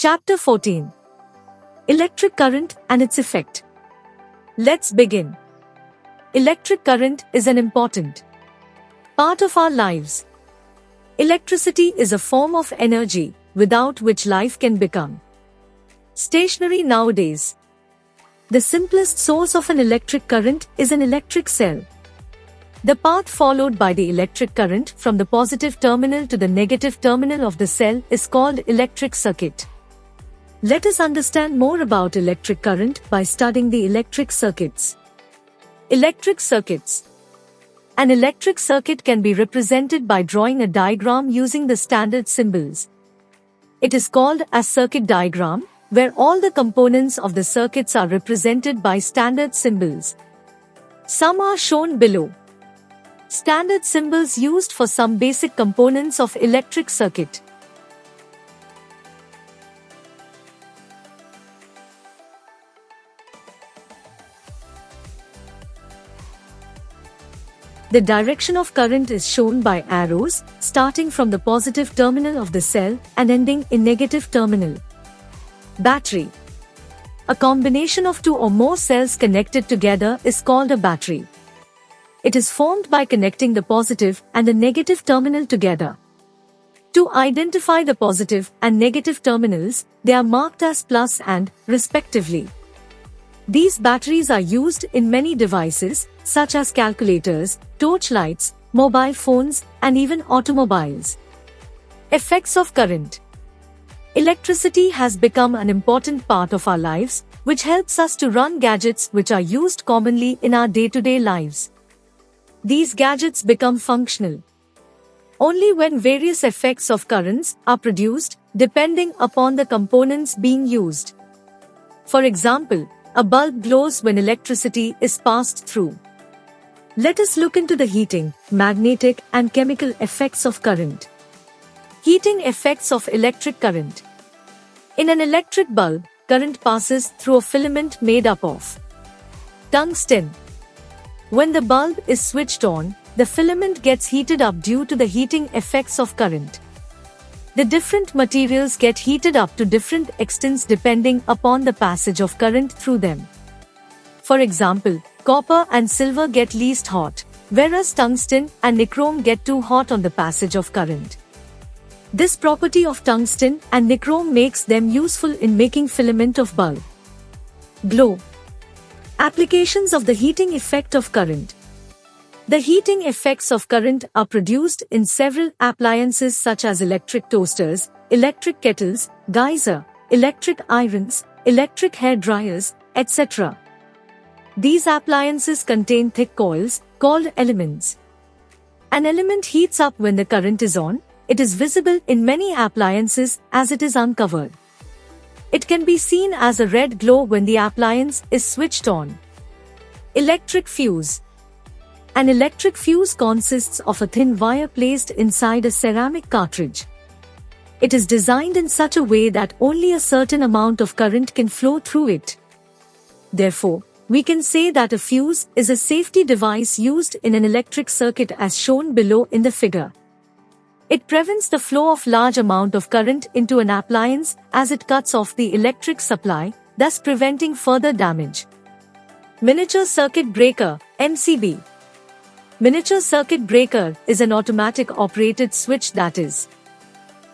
Chapter 14. Electric current and its effect. Let's begin. Electric current is an important part of our lives. Electricity is a form of energy without which life can become stationary nowadays. The simplest source of an electric current is an electric cell. The path followed by the electric current from the positive terminal to the negative terminal of the cell is called electric circuit. Let us understand more about electric current by studying the electric circuits. Electric circuits. An electric circuit can be represented by drawing a diagram using the standard symbols. It is called a circuit diagram, where all the components of the circuits are represented by standard symbols. Some are shown below. Standard symbols used for some basic components of electric circuit. The direction of current is shown by arrows, starting from the positive terminal of the cell and ending in negative terminal. Battery. A combination of two or more cells connected together is called a battery. It is formed by connecting the positive and the negative terminal together. To identify the positive and negative terminals, they are marked as plus and, respectively. These batteries are used in many devices, such as calculators, torchlights, mobile phones, and even automobiles. Effects of current. Electricity has become an important part of our lives, which helps us to run gadgets which are used commonly in our day-to-day lives. These gadgets become functional only when various effects of currents are produced, depending upon the components being used. For example, a bulb glows when electricity is passed through. Let us look into the heating, magnetic, and chemical effects of current. Heating effects of electric current. In an electric bulb, current passes through a filament made up of tungsten. When the bulb is switched on, the filament gets heated up due to the heating effects of current. The different materials get heated up to different extents depending upon the passage of current through them. For example, copper and silver get least hot, whereas tungsten and nichrome get too hot on the passage of current. This property of tungsten and nichrome makes them useful in making filament of bulb. Glow. Applications of the heating effect of current. The heating effects of current are produced in several appliances such as electric toasters, electric kettles, geyser, electric irons, electric hair dryers, etc. These appliances contain thick coils, called elements. An element heats up when the current is on. It is visible in many appliances as it is uncovered. It can be seen as a red glow when the appliance is switched on. Electric fuse. An electric fuse consists of a thin wire placed inside a ceramic cartridge. It is designed in such a way that only a certain amount of current can flow through it. Therefore, we can say that a fuse is a safety device used in an electric circuit as shown below in the figure. It prevents the flow of large amount of current into an appliance as it cuts off the electric supply, thus preventing further damage. Miniature circuit breaker, MCB. Miniature circuit breaker is an automatic operated switch that is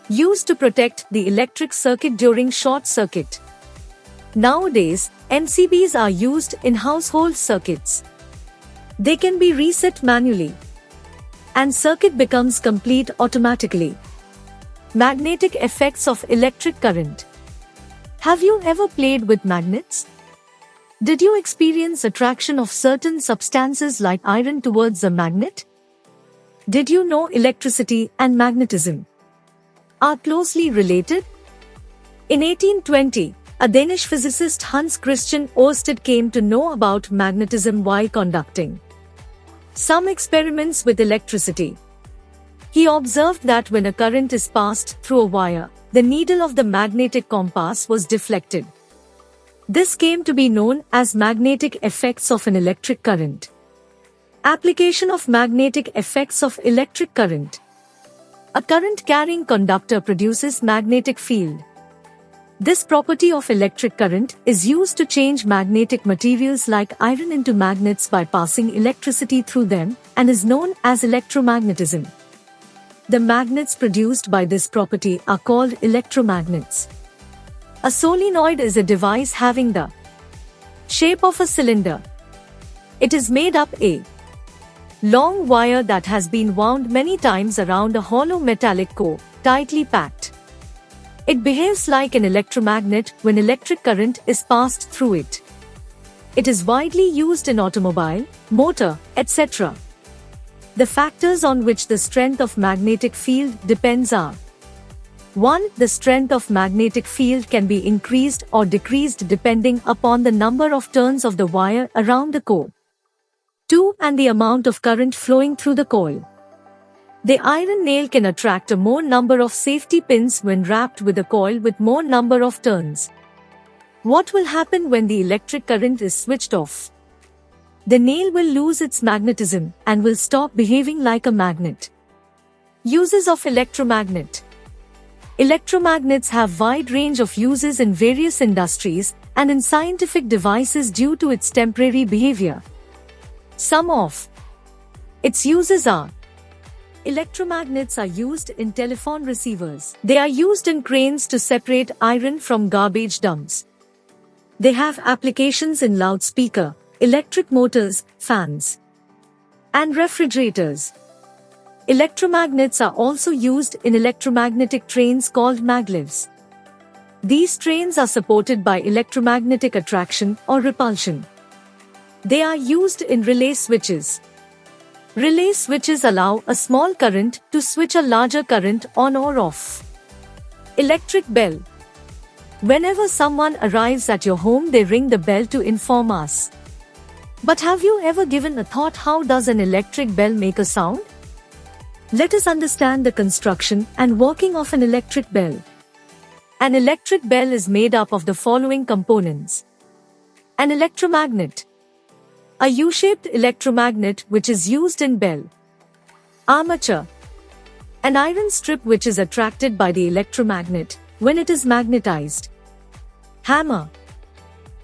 used to protect the electric circuit during short circuit. Nowadays, MCBs are used in household circuits. They can be reset manually, and circuit becomes complete automatically. Magnetic effects of electric current. Have you ever played with magnets? Did you experience attraction of certain substances like iron towards a magnet? Did you know electricity and magnetism are closely related? In 1820, a Danish physicist Hans Christian Ørsted came to know about magnetism while conducting some experiments with electricity. He observed that when a current is passed through a wire, the needle of the magnetic compass was deflected. This came to be known as magnetic effects of an electric current. Application of magnetic effects of electric current. A current-carrying conductor produces magnetic field. This property of electric current is used to change magnetic materials like iron into magnets by passing electricity through them and is known as electromagnetism. The magnets produced by this property are called electromagnets. A solenoid is a device having the shape of a cylinder. It is made up a long wire that has been wound many times around a hollow metallic core, tightly packed. It behaves like an electromagnet when electric current is passed through it. It is widely used in automobile, motor, etc. The factors on which the strength of magnetic field depends are: 1. The strength of magnetic field can be increased or decreased depending upon the number of turns of the wire around the core. 2. And the amount of current flowing through the coil. The iron nail can attract a more number of safety pins when wrapped with a coil with more number of turns. What will happen when the electric current is switched off? The nail will lose its magnetism and will stop behaving like a magnet. Uses of electromagnet. Electromagnets have wide range of uses in various industries and in scientific devices due to its temporary behavior. Some of its uses are: electromagnets are used in telephone receivers. They are used in cranes to separate iron from garbage dumps. They have applications in loudspeaker, electric motors, fans, and refrigerators. Electromagnets are also used in electromagnetic trains called maglevs. These trains are supported by electromagnetic attraction or repulsion. They are used in relay switches. Relay switches allow a small current to switch a larger current on or off. Electric bell. Whenever someone arrives at your home, they ring the bell to inform us. But have you ever given a thought, how does an electric bell make a sound? Let us understand the construction and working of an electric bell. An electric bell is made up of the following components: an electromagnet, a U-shaped electromagnet which is used in bell. Armature, an iron strip which is attracted by the electromagnet when it is magnetized. Hammer,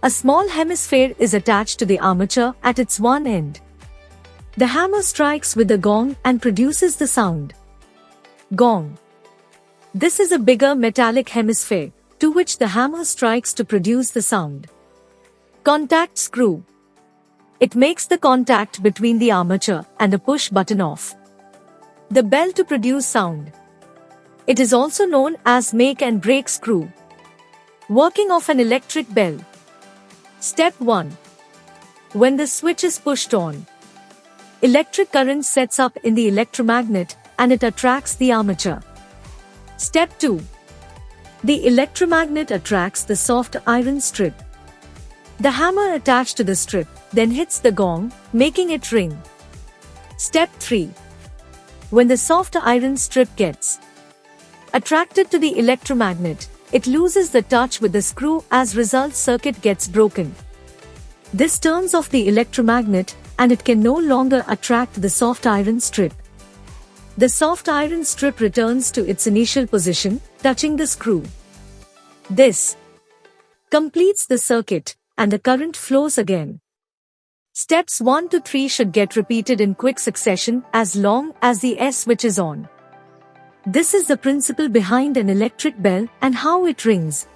a small hemisphere is attached to the armature at its one end. The hammer strikes with the gong and produces the sound. Gong. This is a bigger metallic hemisphere to which the hammer strikes to produce the sound. Contact screw. It makes the contact between the armature and the push button off the bell to produce sound. It is also known as make and break screw. Working of an electric bell. Step 1. When the switch is pushed on, electric current sets up in the electromagnet and it attracts the armature. Step 2. The electromagnet attracts the soft iron strip. The hammer attached to the strip then hits the gong, making it ring. Step 3. When the soft iron strip gets attracted to the electromagnet, it loses the touch with the screw, as result circuit gets broken. This turns off the electromagnet and it can no longer attract the soft iron strip. The soft iron strip returns to its initial position, touching the screw. This completes the circuit and the current flows again. Steps 1 to 3 should get repeated in quick succession as long as the S switch is on. This is the principle behind an electric bell and how it rings.